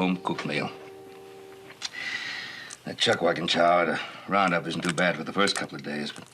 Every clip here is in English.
home-cooked meal. That chuck wagon chow at a roundup isn't too bad for the first couple of days, but...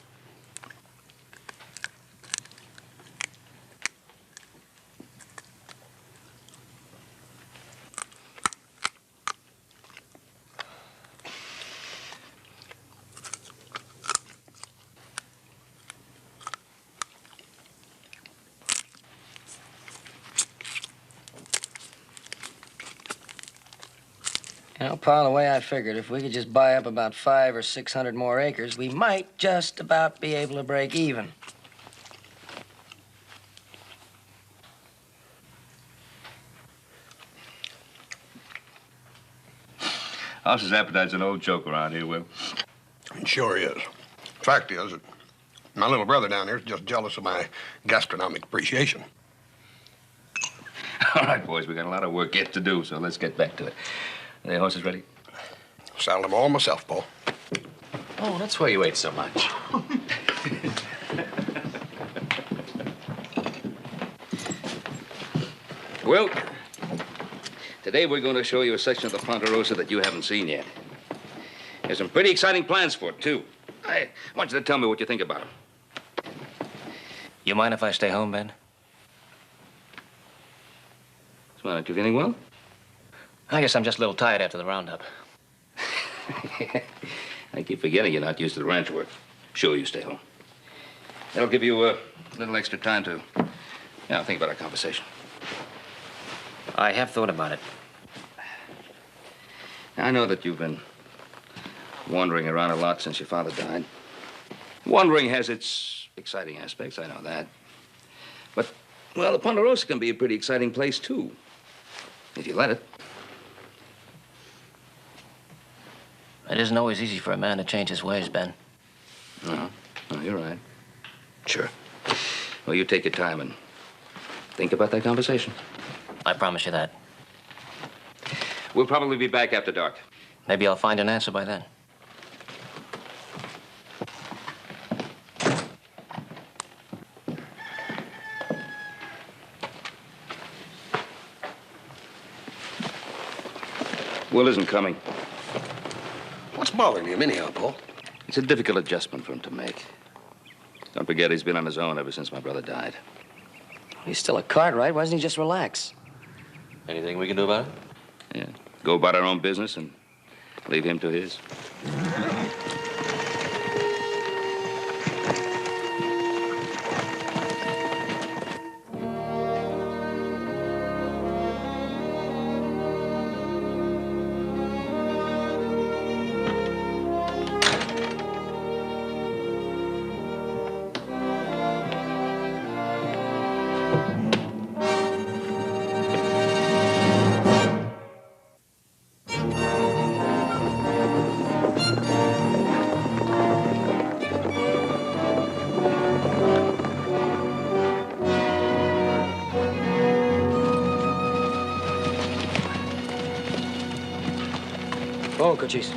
You know, Pa, the way I figured, if we could just buy up about 500 or 600 more acres, we might just about be able to break even. House's appetite's an old joke around here, Will. It sure is. Fact is, my little brother down here is just jealous of my gastronomic appreciation. All right, boys, we got a lot of work yet to do, so let's get back to it. Are the horses ready? Saddled them all myself, Paul. Oh, that's why you ate so much. Well, today we're going to show you a section of the Ponderosa that you haven't seen yet. There's some pretty exciting plans for it, too. I want you to tell me what you think about them. You mind if I stay home, Ben? What's the matter? You feeling well? I guess I'm just a little tired after the roundup. I keep forgetting you're not used to the ranch work. Sure, you stay home. That'll give you a little extra time to, think about our conversation. I have thought about it. I know that you've been wandering around a lot since your father died. Wandering has its exciting aspects, I know that. But, well, the Ponderosa can be a pretty exciting place, too, if you let it. It isn't always easy for a man to change his ways, Ben. No, you're right. Sure. Well, you take your time and think about that conversation. I promise you that. We'll probably be back after dark. Maybe I'll find an answer by then. Will isn't coming. What's bothering him anyhow, Paul? It's a difficult adjustment for him to make. Don't forget, he's been on his own ever since my brother died. He's still a Cartwright. Why doesn't he just relax? Anything we can do about it? Yeah. Go about our own business and leave him to his. Oh, Cochise.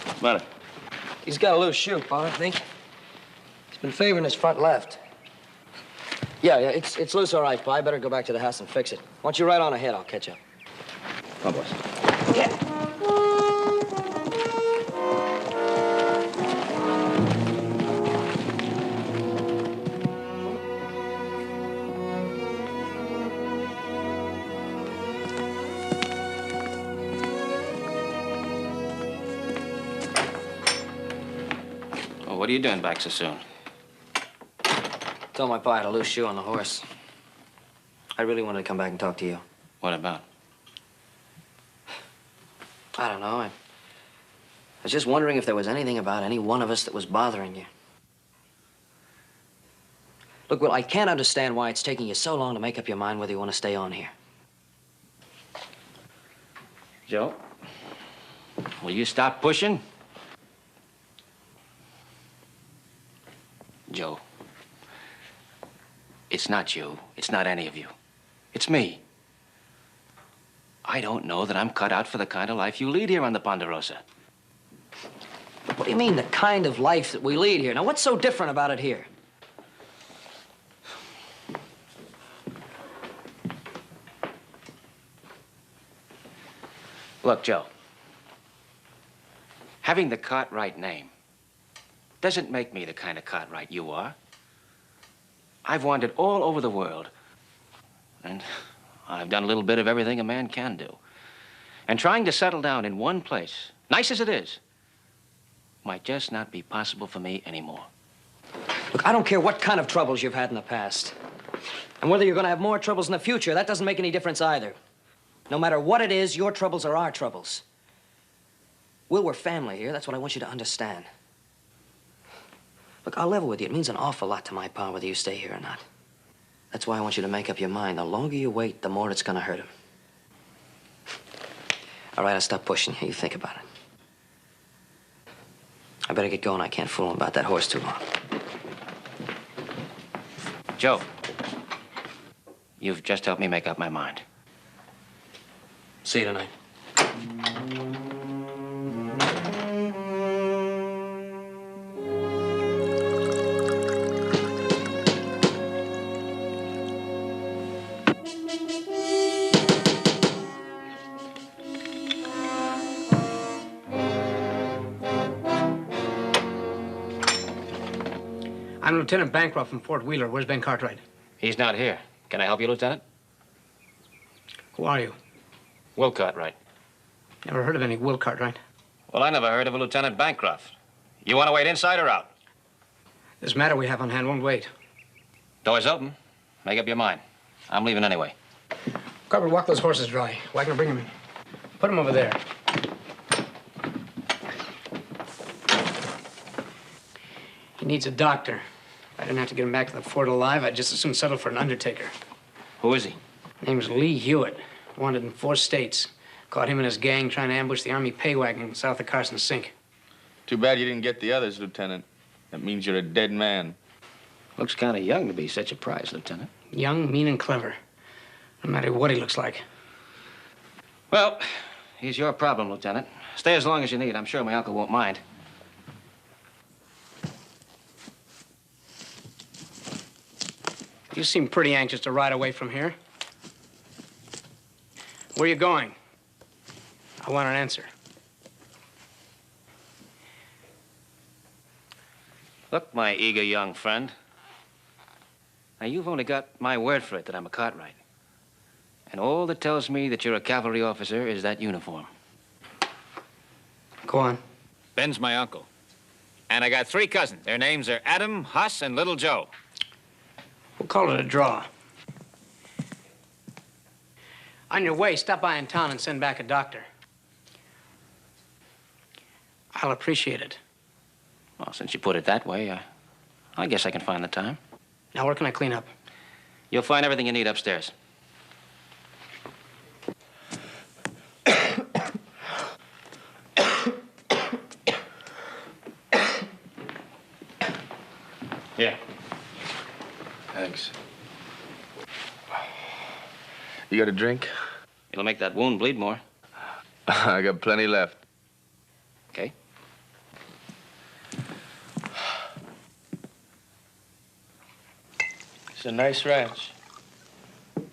What's the matter? He's got a loose shoe, Pa, I think. He's been favoring his front left. Yeah, it's loose all right, Pa. I better go back to the house and fix it. Why don't you ride on ahead? I'll catch up. Come on, boys. Yeah. What are you doing back so soon? Told my pa I had a loose shoe on the horse. I really wanted to come back and talk to you. What about? I don't know. I was just wondering if there was anything about any one of us that was bothering you. Look, Will, I can't understand why it's taking you so long to make up your mind whether you want to stay on here. Joe, will you stop pushing? Joe, it's not you. It's not any of you. It's me. I don't know that I'm cut out for the kind of life you lead here on the Ponderosa. What do you mean, the kind of life that we lead here? Now, what's so different about it here? Look, Joe. Having the Cartwright name doesn't make me the kind of Cartwright you are. I've wandered all over the world, and I've done a little bit of everything a man can do. And trying to settle down in one place, nice as it is, might just not be possible for me anymore. Look, I don't care what kind of troubles you've had in the past. And whether you're going to have more troubles in the future, that doesn't make any difference either. No matter what it is, your troubles are our troubles. Will, we're family here. That's what I want you to understand. Look, I'll level with you. It means an awful lot to my pa whether you stay here or not. That's why I want you to make up your mind. The longer you wait, the more it's going to hurt him. All right, I'll stop pushing you. You think about it. I better get going. I can't fool him about that horse too long. Joe, you've just helped me make up my mind. See you tonight. I'm Lieutenant Bancroft from Fort Wheeler. Where's Ben Cartwright? He's not here. Can I help you, Lieutenant? Who are you? Will Cartwright. Never heard of any Will Cartwright. Well, I never heard of a Lieutenant Bancroft. You want to wait inside or out? This matter we have on hand won't wait. Door's open. Make up your mind. I'm leaving anyway. Cartwright, walk those horses dry. Wagner, bring them in. Put them over there. He needs a doctor. If I didn't have to get him back to the fort alive, I'd just as soon settle for an undertaker. Who is he? Name's Lee Hewitt. Wanted in 4 states. Caught him and his gang trying to ambush the Army pay wagon south of Carson Sink. Too bad you didn't get the others, Lieutenant. That means you're a dead man. Looks kind of young to be such a prize, Lieutenant. Young, mean, and clever. No matter what he looks like. Well, he's your problem, Lieutenant. Stay as long as you need. I'm sure my uncle won't mind. You seem pretty anxious to ride away from here. Where are you going? I want an answer. Look, my eager young friend. Now, you've only got my word for it that I'm a Cartwright. And all that tells me that you're a cavalry officer is that uniform. Go on. Ben's my uncle. And I got 3 cousins. Their names are Adam, Huss, and Little Joe. We'll call it a draw. On your way, stop by in town and send back a doctor. I'll appreciate it. Well, since you put it that way, I guess I can find the time. Now, where can I clean up? You'll find everything you need upstairs. Here. Thanks. You got a drink? It'll make that wound bleed more. I got plenty left. Okay. It's a nice ranch.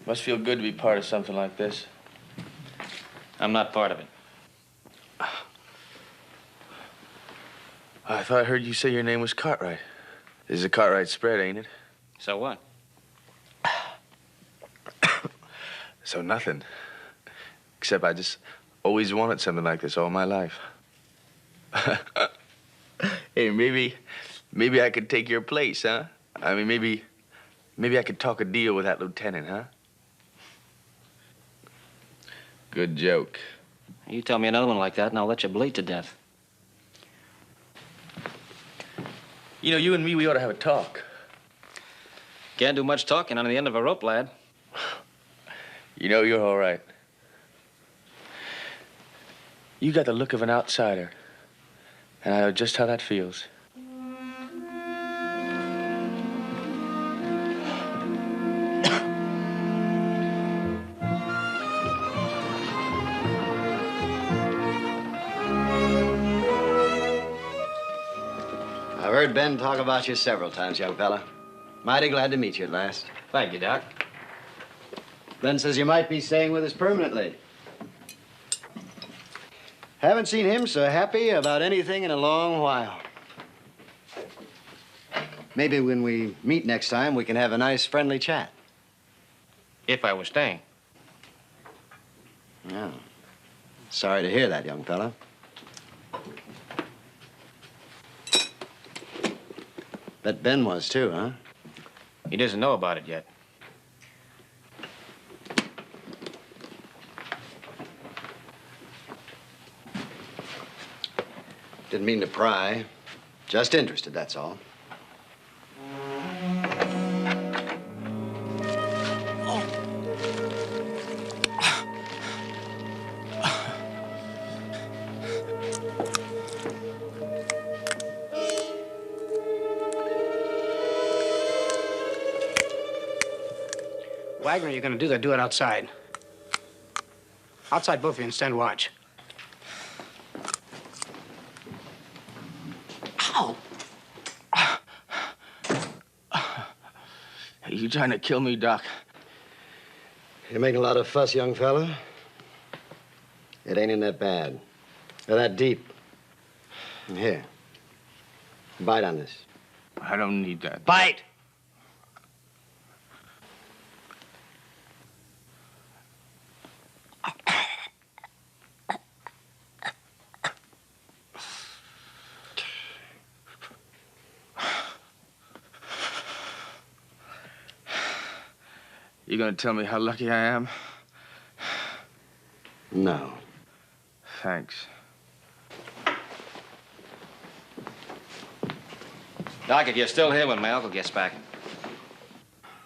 Must feel good to be part of something like this. I'm not part of it. I thought I heard you say your name was Cartwright. This is a Cartwright spread, ain't it? So what? So nothing. Except I just always wanted something like this all my life. Hey, maybe I could take your place, huh? I mean, maybe I could talk a deal with that lieutenant, huh? Good joke. You tell me another one like that, and I'll let you bleed to death. You know, you and me, we ought to have a talk. Can't do much talking on the end of a rope, lad. You know, you're all right. You got the look of an outsider. And I know just how that feels. I've heard Ben talk about you several times, young fella. Mighty glad to meet you at last. Thank you, Doc. Ben says you might be staying with us permanently. Haven't seen him so happy about anything in a long while. Maybe when we meet next time, we can have a nice, friendly chat. If I was staying. Yeah. Sorry to hear that, young fella. Bet Ben was too, huh? He doesn't know about it yet. Didn't mean to pry. Just interested, that's all. Wagner, you're gonna do that, do it outside. Outside, both of you, and stand watch. Ow! Are you trying to kill me, Doc? You're making a lot of fuss, young fella. It ain't in that bad. Or that deep. And here. Bite on this. I don't need that. Bite! You gonna tell me how lucky I am? No. Thanks. Doc, if you're still here when my uncle gets back,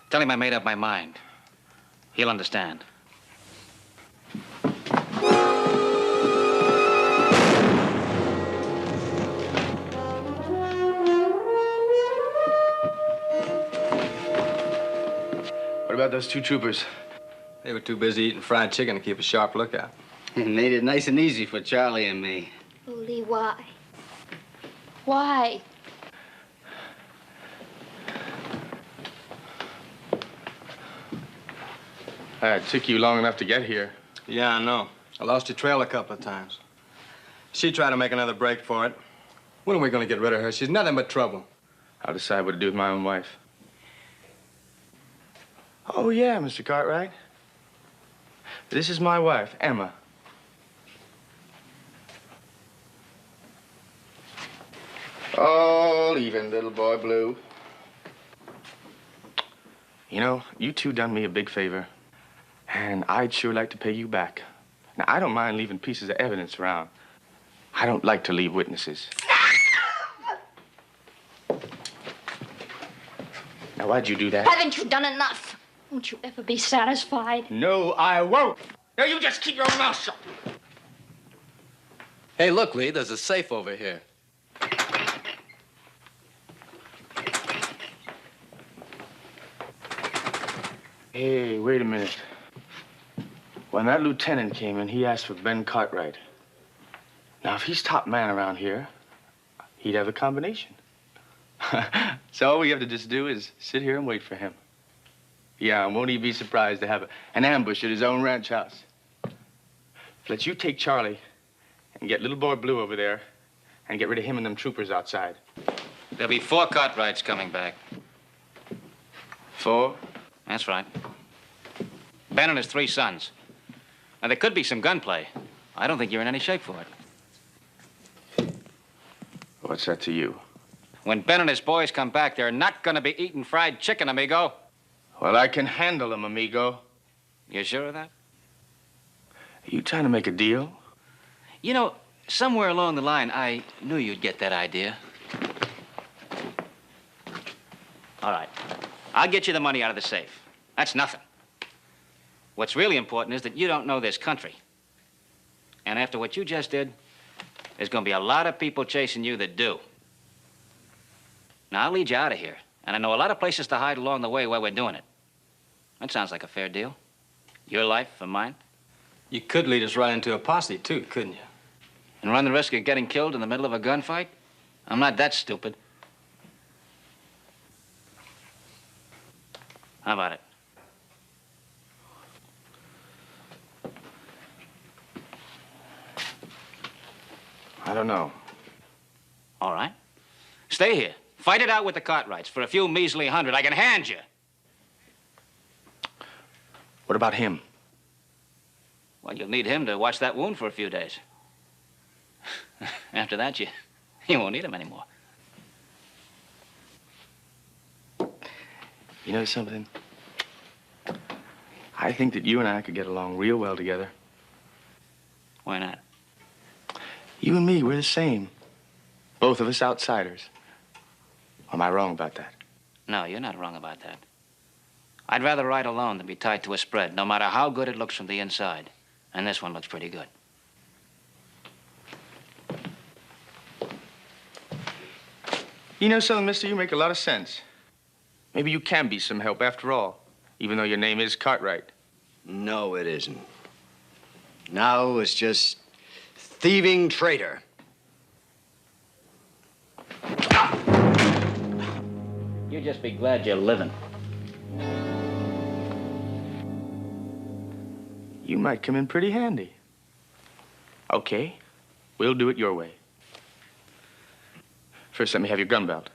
tell him I made up my mind. He'll understand. What about those two troopers? They were too busy eating fried chicken to keep a sharp lookout. Made it nice and easy for Charlie and me. Lee, why? Why? It took you long enough to get here. Yeah, I know. I lost your trail a couple of times. She tried to make another break for it. When are we going to get rid of her? She's nothing but trouble. I'll decide what to do with my own wife. Oh, yeah, Mr. Cartwright. This is my wife, Emma. Oh, leaving, little boy blue. You know, you two done me a big favor, and I'd sure like to pay you back. Now, I don't mind leaving pieces of evidence around. I don't like to leave witnesses. Now, why'd you do that? Haven't you done enough? Won't you ever be satisfied? No, I won't. Now, you just keep your mouth shut. Hey, look, Lee, there's a safe over here. Hey, wait a minute. When that lieutenant came in, he asked for Ben Cartwright. Now, if he's top man around here, he'd have a combination. So all we have to just do is sit here and wait for him. Yeah, and won't he be surprised to have an ambush at his own ranch house? Let you take Charlie and get little boy Blue over there and get rid of him and them troopers outside. There'll be 4 Cartwrights coming back. 4? That's right. Ben and his 3 sons. Now, there could be some gunplay. I don't think you're in any shape for it. What's that to you? When Ben and his boys come back, they're not going to be eating fried chicken, amigo. Well, I can handle them, amigo. You sure of that? Are you trying to make a deal? You know, somewhere along the line, I knew you'd get that idea. All right. I'll get you the money out of the safe. That's nothing. What's really important is that you don't know this country. And after what you just did, there's going to be a lot of people chasing you that do. Now, I'll lead you out of here. And I know a lot of places to hide along the way while we're doing it. That sounds like a fair deal. Your life for mine. You could lead us right into a posse, too, couldn't you? And run the risk of getting killed in the middle of a gunfight? I'm not that stupid. How about it? don't know. All right. Stay here. Fight it out with the Cartwrights. For a few measly hundred, I can hand you. What about him? Well, you'll need him to watch that wound for a few days. After that, you won't need him anymore. You know something? I think that you and I could get along real well together. Why not? You and me, we're the same. Both of us outsiders. Am I wrong about that? No, you're not wrong about that. I'd rather ride alone than be tied to a spread, no matter how good it looks from the inside. And this one looks pretty good. You know something, mister? You make a lot of sense. Maybe you can be some help after all, even though your name is Cartwright. No, it isn't. No, it's just thieving traitor. You just be glad you're living. You might come in pretty handy. Okay, we'll do it your way. First, let me have your gun belt.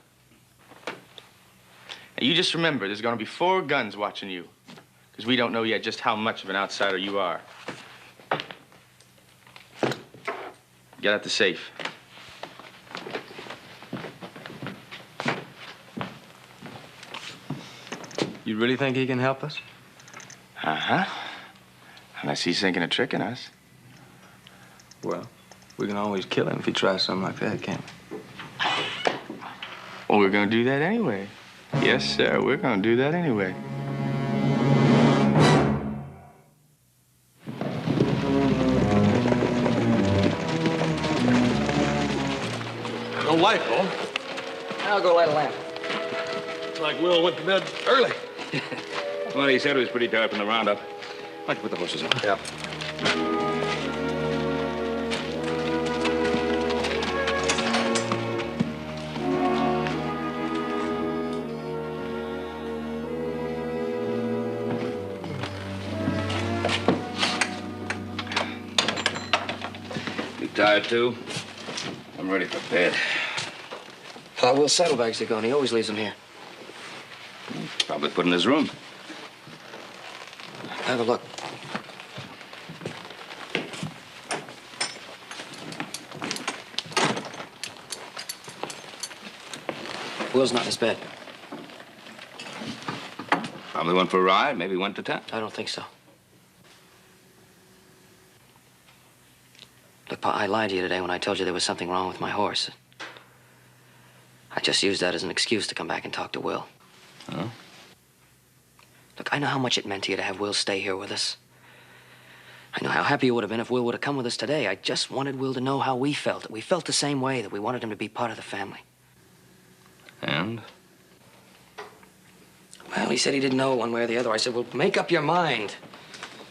Now, you just remember, there's gonna be 4 guns watching you, because we don't know yet just how much of an outsider you are. Get out the safe. You really think he can help us? Uh-huh. Unless he's thinking of tricking us. Well, we can always kill him if he tries something like that, can't we? Well, we're gonna do that anyway. Yes, sir, we're gonna do that anyway. No light, though. I'll go light a lamp. Looks like Will went to bed early. Well, he said he was pretty tired from the roundup. Why don't you put the horses on? Yep. You tired, too? I'm ready for bed. Will's saddlebags are gone. He always leaves them here. Probably put in his room. Have a look. Will's not in his bed. Probably went for a ride, maybe went to town. I don't think so. Look, Pa, I lied to you today when I told you there was something wrong with my horse. I just used that as an excuse to come back and talk to Will. Huh? Look, I know how much it meant to you to have Will stay here with us. I know how happy you would have been if Will would have come with us today. I just wanted Will to know how we felt, that we felt the same way, that we wanted him to be part of the family. And? Well, he said he didn't know one way or the other. I said, well, make up your mind.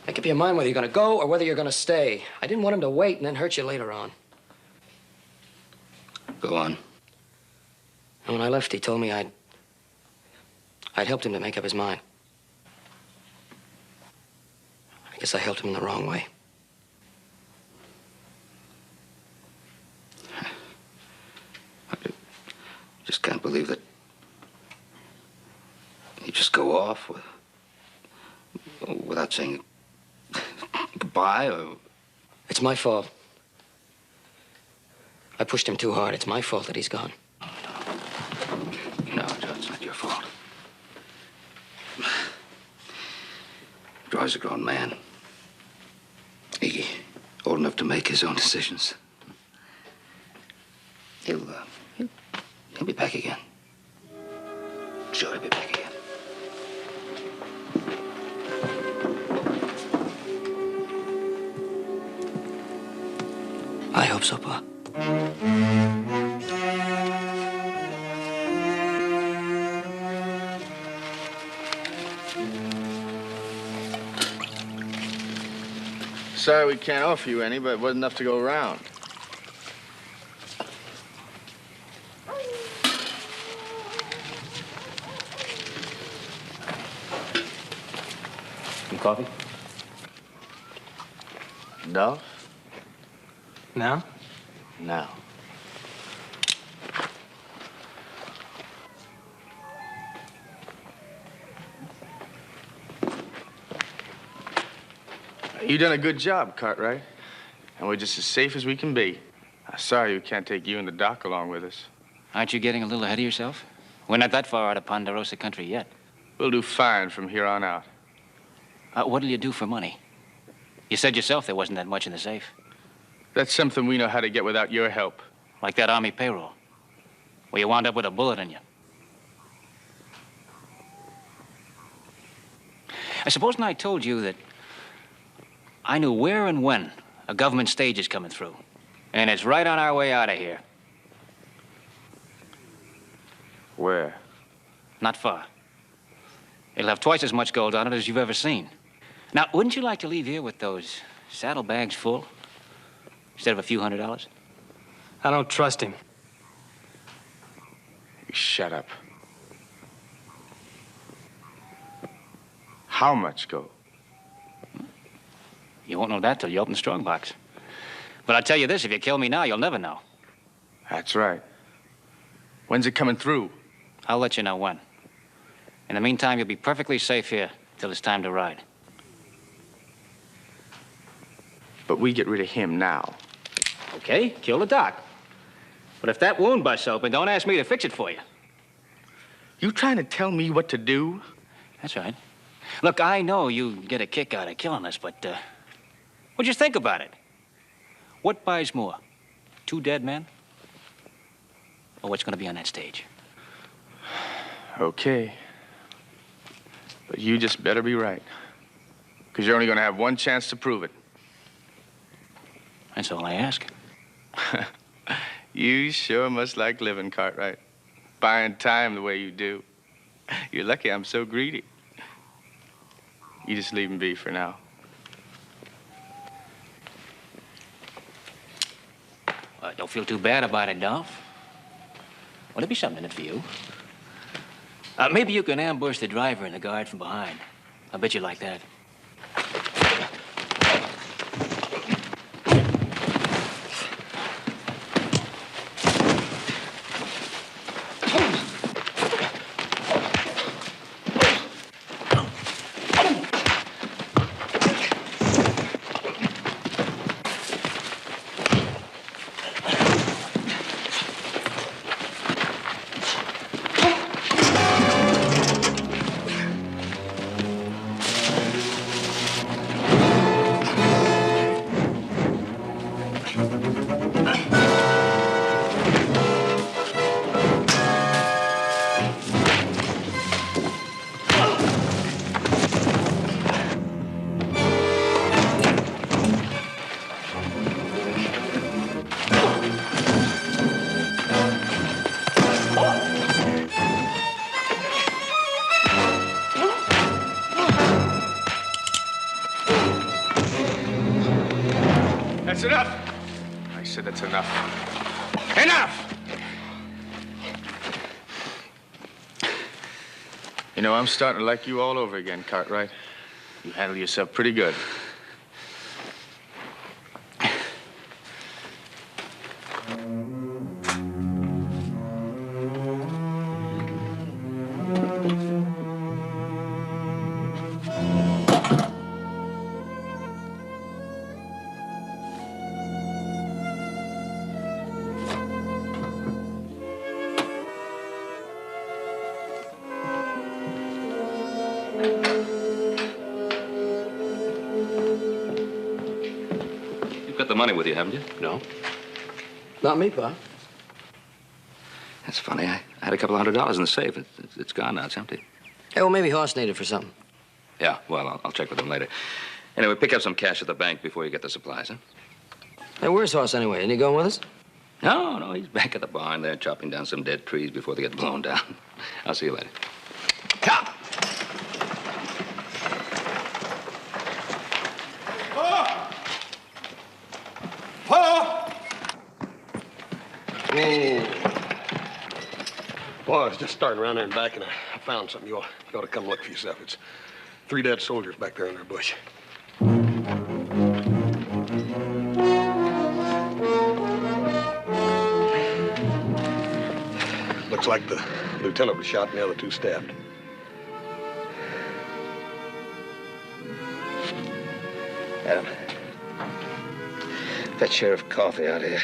Make up your mind whether you're going to go or whether you're going to stay. I didn't want him to wait and then hurt you later on. Go on. And when I left, he told me I'd helped him to make up his mind. I guess I helped him in the wrong way. I just can't believe that you just go off without saying goodbye or... It's my fault. I pushed him too hard. It's my fault that he's gone. No, Joe, it's not your fault. Troy's a grown man. He old enough to make his own decisions. He'll be back again. Sure, he'll be back again. I hope so, Pa. Sorry we can't offer you any, but it wasn't enough to go around. Some coffee? No? Now? Now. You done a good job, Cartwright. And we're just as safe as we can be. I'm sorry we can't take you and the doc along with us. Aren't you getting a little ahead of yourself? We're not that far out of Ponderosa country yet. We'll do fine from here on out. What'll you do for money? You said yourself there wasn't that much in the safe. That's something we know how to get without your help. Like that Army payroll, where you wound up with a bullet in you. I suppose I told you that I knew where and when a government stage is coming through. And it's right on our way out of here. Where? Not far. It'll have twice as much gold on it as you've ever seen. Now, wouldn't you like to leave here with those saddlebags full instead of a few $100s? I don't trust him. You shut up. How much gold? You won't know that till you open the strong box. But I'll tell you this, if you kill me now, you'll never know. That's right. When's it coming through? I'll let you know when. In the meantime, you'll be perfectly safe here till it's time to ride. But we get rid of him now. Okay, kill the doc. But if that wound busts open, don't ask me to fix it for you. You trying to tell me what to do? That's right. Look, I know you get a kick out of killing us, but what'd you think about it? What buys more? 2 dead men? Or what's gonna be on that stage? Okay. But you just better be right. Because you're only gonna have one chance to prove it. That's all I ask. You sure must like living, Cartwright. Buying time the way you do. You're lucky I'm so greedy. You just leave him be for now. Don't feel too bad about it, Dolph. Well, there'll be something in it for you. Maybe you can ambush the driver and the guard from behind. I bet you like that. That's enough. I said that's enough. Enough! You know, I'm starting to like you all over again, Cartwright. You handle yourself pretty good. You've got the money with you, haven't you? No. Not me, Pa. That's funny. I had a couple $100 in the safe. It's gone now. It's empty. Hey, well, maybe Hoss needed it for something. Yeah, well, I'll check with him later. Anyway, pick up some cash at the bank before you get the supplies, huh? Hey, where's Hoss anyway? Isn't he going with us? No, he's back at the barn there chopping down some dead trees before they get blown down. I'll see you later. Come! Well, I was just starting around there and back, and I found something. You ought to come look for yourself. It's 3 dead soldiers back there in their bush. Looks like the lieutenant was shot and the other two stabbed. Adam, fetch Sheriff Coffee out here.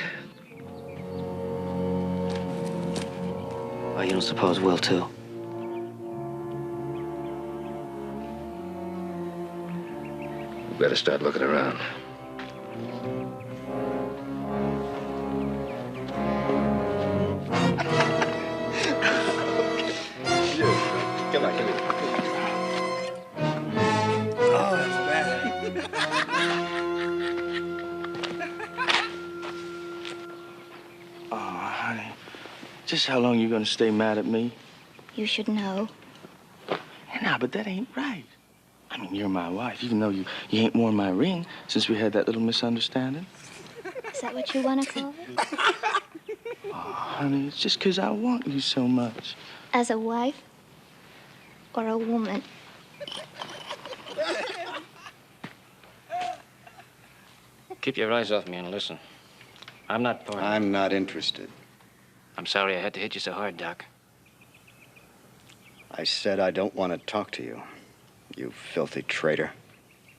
Oh, you don't suppose we'll, too? We better start looking around. Come on, come here. Oh, that's bad. Oh, honey. Just how long you gonna stay mad at me? You should know. Nah, but that ain't right. I mean, you're my wife, even though you ain't worn my ring since we had that little misunderstanding. Is that what you want to call it? Oh, honey, it's just 'cause I want you so much. As a wife or a woman? Keep your eyes off me and listen. I'm not part of it. I'm not interested. I'm sorry I had to hit you so hard, Doc. I said I don't want to talk to you, you filthy traitor.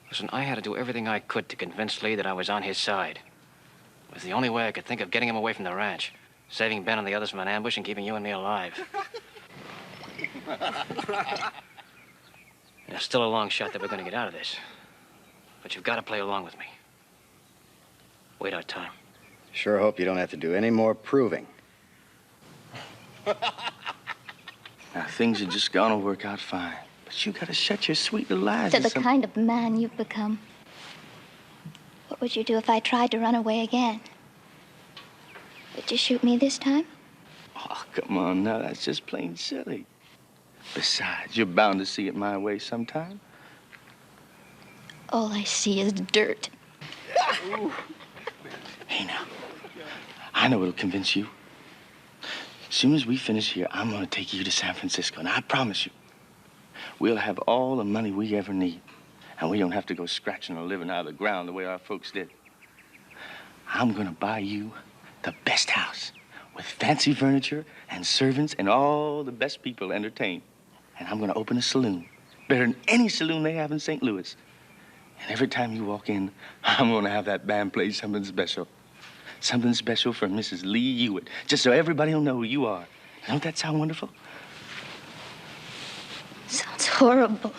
Listen, I had to do everything I could to convince Lee that I was on his side. It was the only way I could think of getting him away from the ranch, saving Ben and the others from an ambush and keeping you and me alive. There's still a long shot that we're going to get out of this. But you've got to play along with me. Wait our time. Sure hope you don't have to do any more proving. Now, things are just gonna work out fine. But you gotta shut your sweet little eyes. To the kind of man you've become. What would you do if I tried to run away again? Would you shoot me this time? Oh, come on now, that's just plain silly. Besides, you're bound to see it my way sometime. All I see is dirt. Hey, now, I know it'll convince you. As soon as we finish here, I'm gonna take you to San Francisco, and I promise you, we'll have all the money we ever need, and we don't have to go scratching a living out of the ground the way our folks did. I'm gonna buy you the best house with fancy furniture and servants and all the best people entertained. And I'm gonna open a saloon, better than any saloon they have in St. Louis. And every time you walk in, I'm gonna have that band play something special. Something special for Mrs. Lee Hewitt, just so everybody will know who you are. Don't that sound wonderful? Sounds horrible.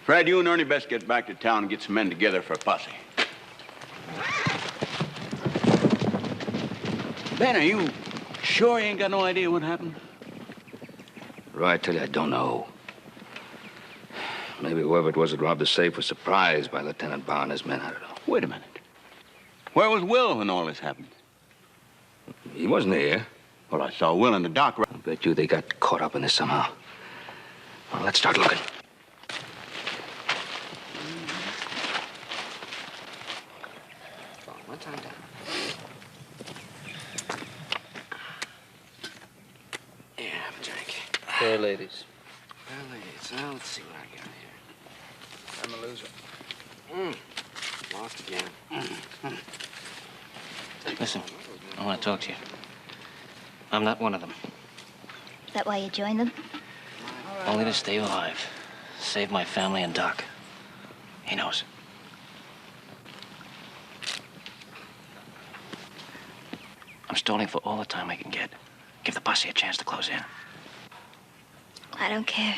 Fred, you and Ernie best get back to town and get some men together for a posse. Ben, are you sure you ain't got no idea what happened? Right, tell you, I don't know. Maybe whoever it was that robbed the safe was surprised by Lieutenant Barr and his men. I don't know. Wait a minute. Where was Will when all this happened? He wasn't here. Well, I saw Will in the dock. I bet you they got caught up in this somehow. Well, let's start looking. One time down. Yeah, have a drink. Fair ladies. Well, ladies, well, let's see what I got here. I'm a loser. Lost again. Listen, I want to talk to you. I'm not one of them. Is that why you joined them? Only to stay alive. Save my family and Doc. He knows. I'm stalling for all the time I can get. Give the posse a chance to close in. I don't care.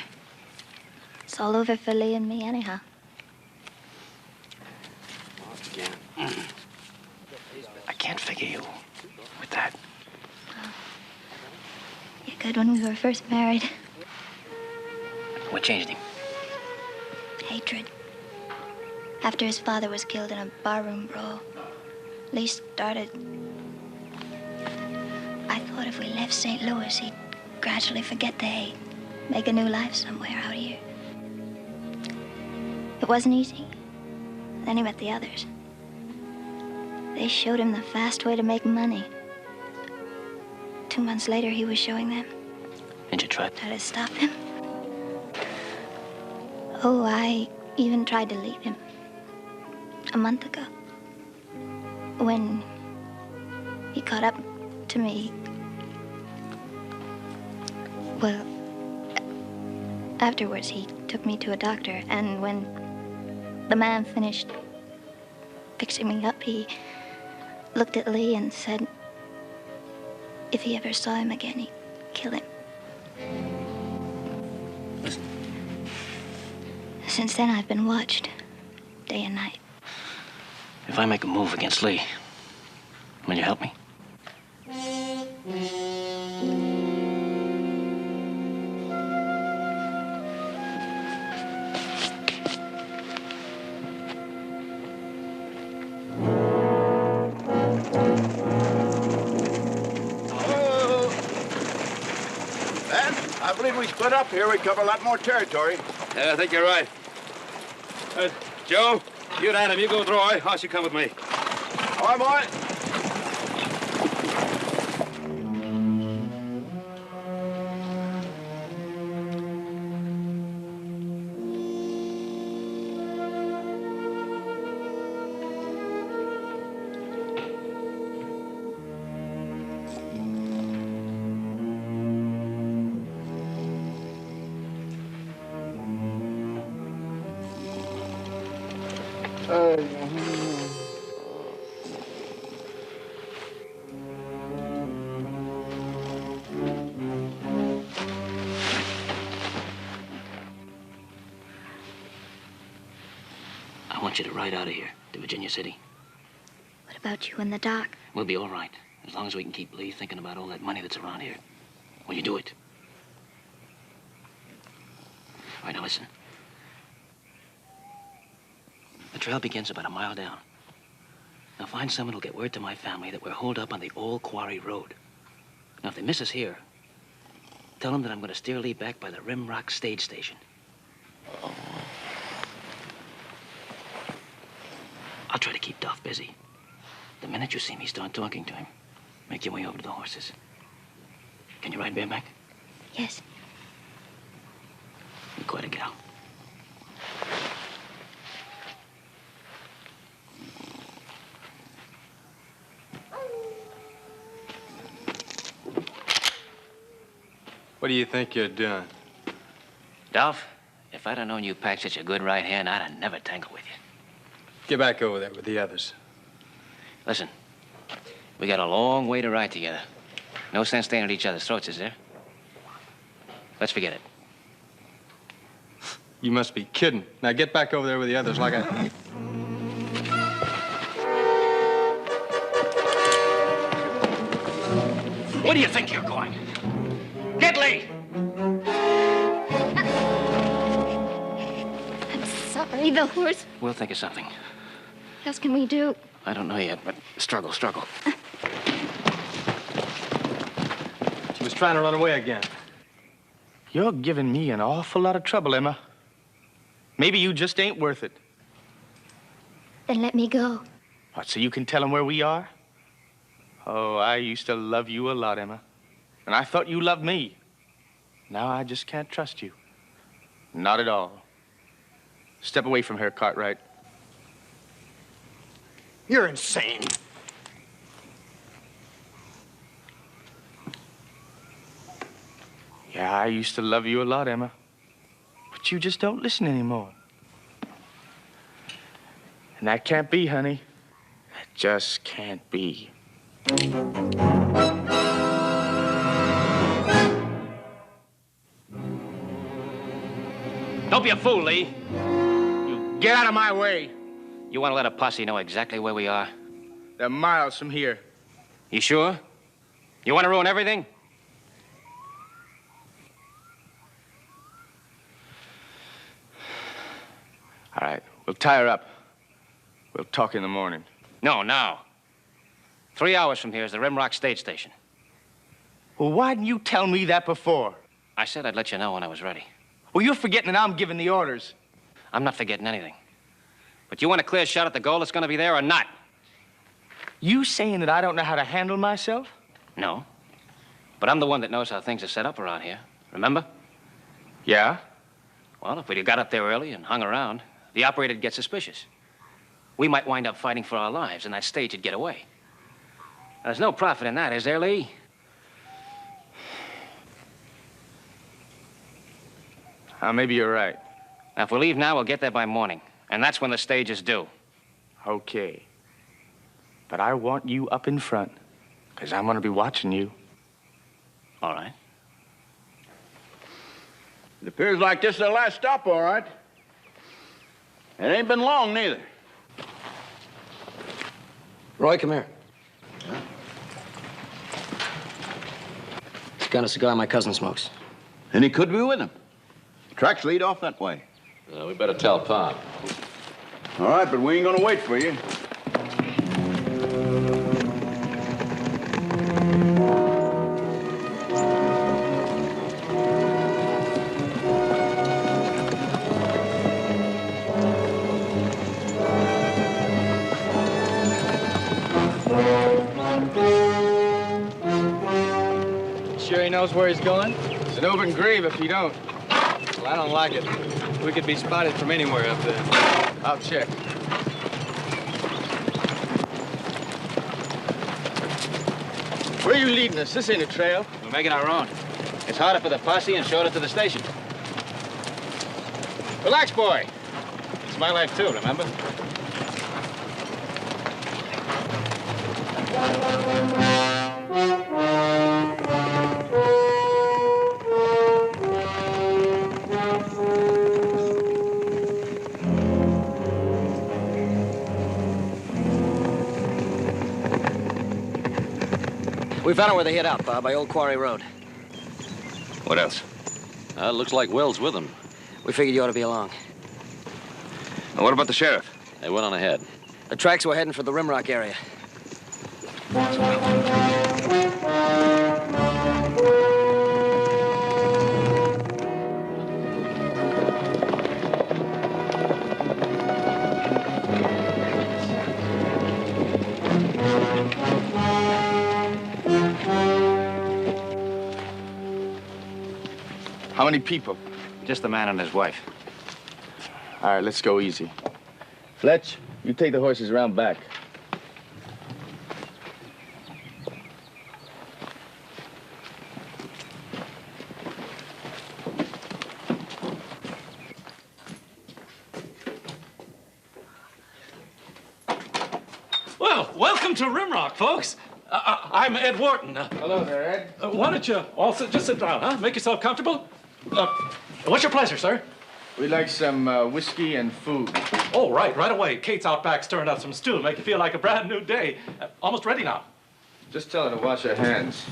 It's all over for Lee and me anyhow. Lost again. I can't figure you with that. You're good when we were first married. What changed him? Hatred. After his father was killed in a barroom brawl, Lee started. I thought if we left St. Louis, he'd gradually forget the hate, make a new life somewhere out here. It wasn't easy. Then he met the others. They showed him the fast way to make money. 2 months later, he was showing them. And you tried? Tried to stop him. Oh, I even tried to leave him. A month ago. When he caught up to me. Well, afterwards, he took me to a doctor, and when the man finished fixing me up, he looked at Lee and said if he ever saw him again, he'd kill him. Listen. Since then, I've been watched, day and night. If I make a move against Lee, will you help me? I believe we split up here, we'd cover a lot more territory. Yeah, I think you're right. Joe, you and Adam, you go with Roy. Hoss, you come with me. All right, boy. I want you to ride out of here to Virginia City. What about you and the doc? We'll be all right, as long as we can keep Lee thinking about all that money that's around here. Will you do it? All right, now listen. The trail begins about a mile down. Now find someone who'll get word to my family that we're holed up on the old quarry road. Now if they miss us here, tell them that I'm going to steer Lee back by the Rimrock stage station. I'll try to keep Duff busy. The minute you see me start talking to him, make your way over to the horses. Can you ride bareback? Yes. You're quite a gal. What do you think you're doing? Dolph, if I'd have known you packed such a good right hand, I'd have never tangled with you. Get back over there with the others. Listen, we got a long way to ride together. No sense staying at each other's throats, is there? Let's forget it. You must be kidding. Now get back over there with the others like I... Where do you think you're going? Get Lee! I'm sorry, the horse. We'll think of something. What else can we do? I don't know yet, but struggle. She was trying to run away again. You're giving me an awful lot of trouble, Emma. Maybe you just ain't worth it. Then let me go. What, so you can tell them where we are? Oh, I used to love you a lot, Emma. And I thought you loved me. Now I just can't trust you. Not at all. Step away from her, Cartwright. You're insane. Yeah, I used to love you a lot, Emma. But you just don't listen anymore. And that can't be, honey. That just can't be. Don't be a fool, Lee. You get out of my way. You want to let a posse know exactly where we are? They're miles from here. You sure? You want to ruin everything? All right, we'll tie her up. We'll talk in the morning. No, now. 3 hours from here is the Rimrock stage station. Well, why didn't you tell me that before? I said I'd let you know when I was ready. Well, you're forgetting that I'm giving the orders. I'm not forgetting anything. But you want a clear shot at the gold that's going to be there or not? You saying that I don't know how to handle myself? No. But I'm the one that knows how things are set up around here. Remember? Yeah? Well, if we'd have got up there early and hung around, the operator'd get suspicious. We might wind up fighting for our lives, and that stage would get away. There's no profit in that, is there, Lee? Maybe you're right. Now, if we leave now, we'll get there by morning. And that's when the stage is due. Okay. But I want you up in front, because I'm going to be watching you. All right. It appears like this is the last stop, all right. It ain't been long, neither. Roy, come here. It's got a cigar my cousin smokes. And he could be with him. Tracks lead off that way. We better tell Pop. All right, but we ain't gonna wait for you. Sure he knows where he's going? It's an open grave if you don't. Well, I don't like it. We could be spotted from anywhere up there. I'll check. Where are you leading us? This ain't a trail. We're making our own. It's harder for the posse and shorter to the station. Relax, boy. It's my life, too, remember? We found out where they hid out, Bob, by Old Quarry Road. What else? It looks like Will's with them. We figured you ought to be along. Now, what about the sheriff? They went on ahead. The tracks were heading for the Rimrock area. How many people? Just the man and his wife. All right, let's go easy. Fletch, you take the horses around back. Well, welcome to Rimrock, folks. I'm Ed Wharton. Hello there, Ed. Why don't you all just sit down, huh? Make yourself comfortable. What's your pleasure, sir? We'd like some whiskey and food. Oh, right away. Kate's out back stirring up some stew. Make you feel like a brand new day. Almost ready now. Just tell her to wash her hands.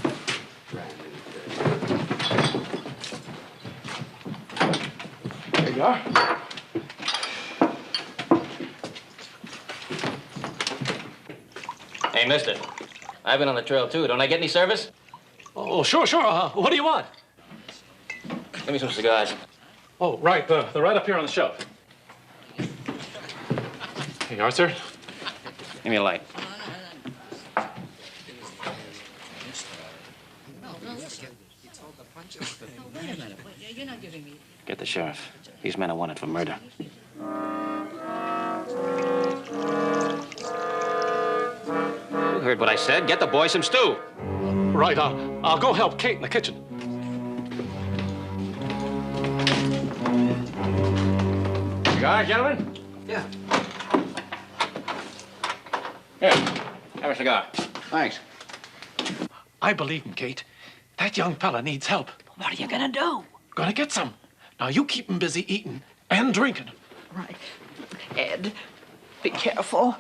There you are. Hey, mister. I've been on the trail, too. Don't I get any service? Oh, sure. What do you want? Give me some cigars. Oh, right. They're right up here on the shelf. Here you are, sir. Give me a light. Get the sheriff. These men are wanted for murder. You heard what I said. Get the boy some stew. Right. I'll go help Kate in the kitchen. Cigar, gentlemen? Yeah. Here, have a cigar. Thanks. I believe in Kate. That young fella needs help. What are you gonna do? Gonna get some. Now, you keep him busy eating and drinking. Right. Ed, be careful.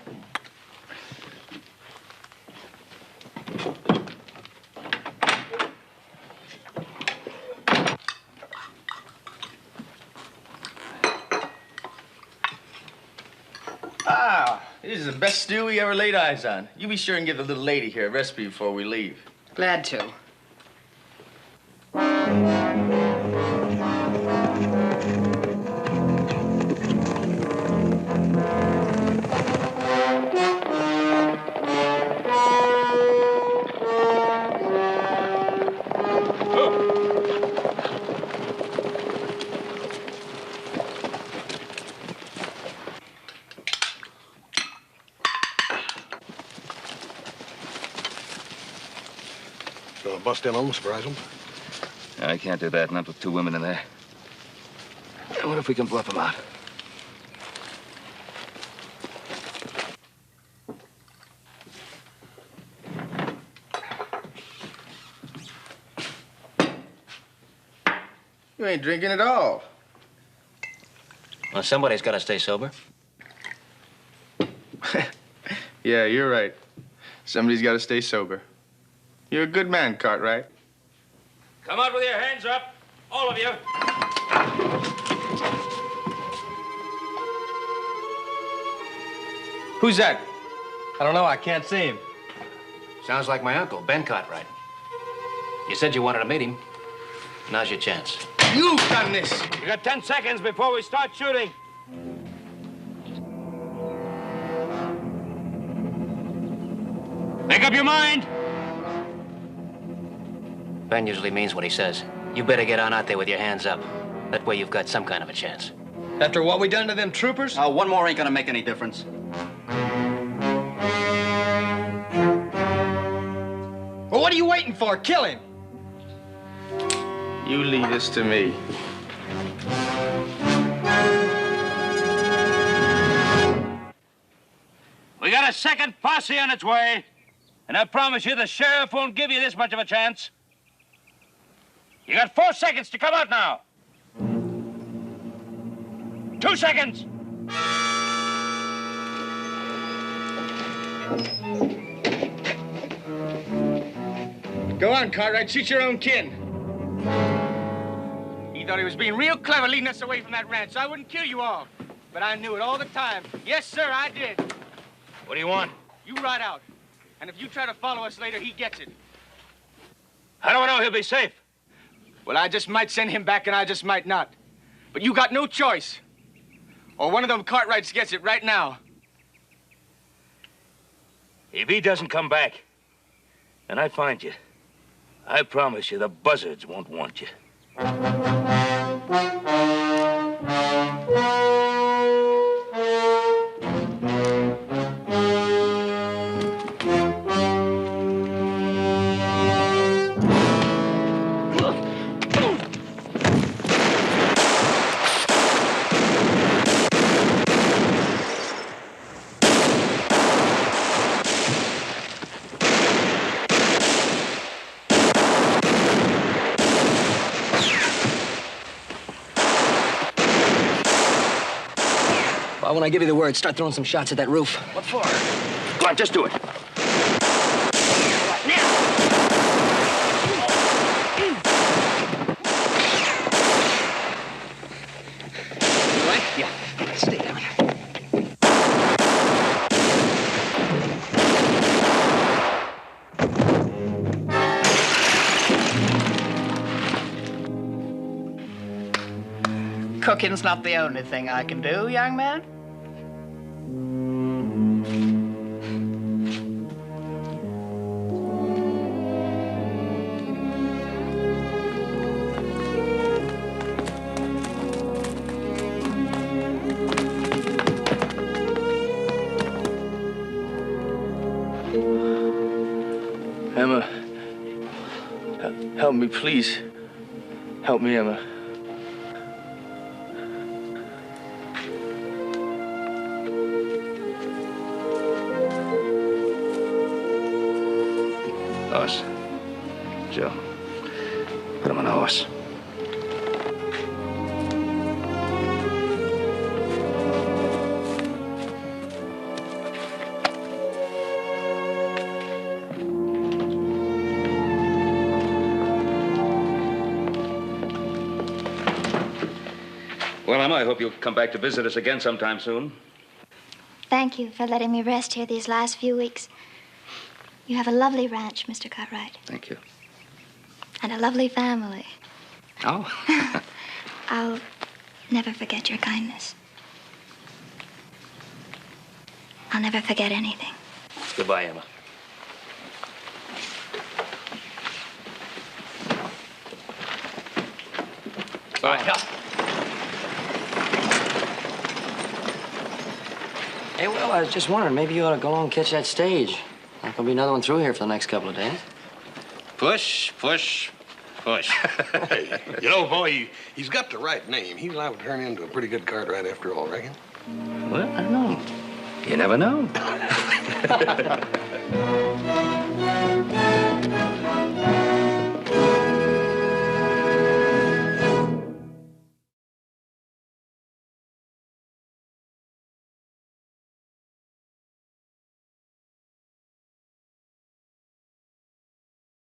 This is the best stew we ever laid eyes on. You be sure and give the little lady here a recipe before we leave. Glad to. bust in on them, surprise them? I can't do that, not with 2 women in there. What if we can bluff them out? You ain't drinking at all. Well, somebody's got to stay sober. Yeah, you're right. Somebody's got to stay sober. You're a good man, Cartwright. Come out with your hands up, all of you. Who's that? I don't know. I can't see him. Sounds like my uncle, Ben Cartwright. You said you wanted to meet him. Now's your chance. You've done this. You got 10 seconds before we start shooting. Make up your mind. Ben usually means what he says. You better get on out there with your hands up. That way you've got some kind of a chance. After what we done to them troopers? One more ain't gonna make any difference. Well, what are you waiting for? Kill him. You leave this to me. We got a second posse on its way. And I promise you the sheriff won't give you this much of a chance. You got 4 seconds to come out now. 2 seconds. Go on, Cartwright. Shoot your own kin. He thought he was being real clever leading us away from that ranch, so I wouldn't kill you all. But I knew it all the time. Yes, sir, I did. What do you want? You ride out. And if you try to follow us later, he gets it. How do I know he'll be safe? Well, I just might send him back, and I just might not. But you got no choice. Or one of them Cartwrights gets it right now. If he doesn't come back, and I find you, I promise you the buzzards won't want you. When I give you the word, start throwing some shots at that roof. What for? Go on, just do it. You right? Yeah. Stay down. Cooking's not the only thing I can do, young man. Emma, help me, please. Help me, Emma. Horse. Joe, put him on a horse. Well, Emma, I hope you'll come back to visit us again sometime soon. Thank you for letting me rest here these last few weeks. You have a lovely ranch, Mr. Cartwright. Thank you. And a lovely family. Oh. I'll never forget your kindness. I'll never forget anything. Goodbye, Emma. All right, help. Hey, well, I was just wondering, maybe you ought to go along and catch that stage. There'll be another one through here for the next couple of days. Push, push, push. Hey, you know, boy, he's got the right name. He's liable to turn into a pretty good Cartwright after all, reckon? Well, I don't know. You never know.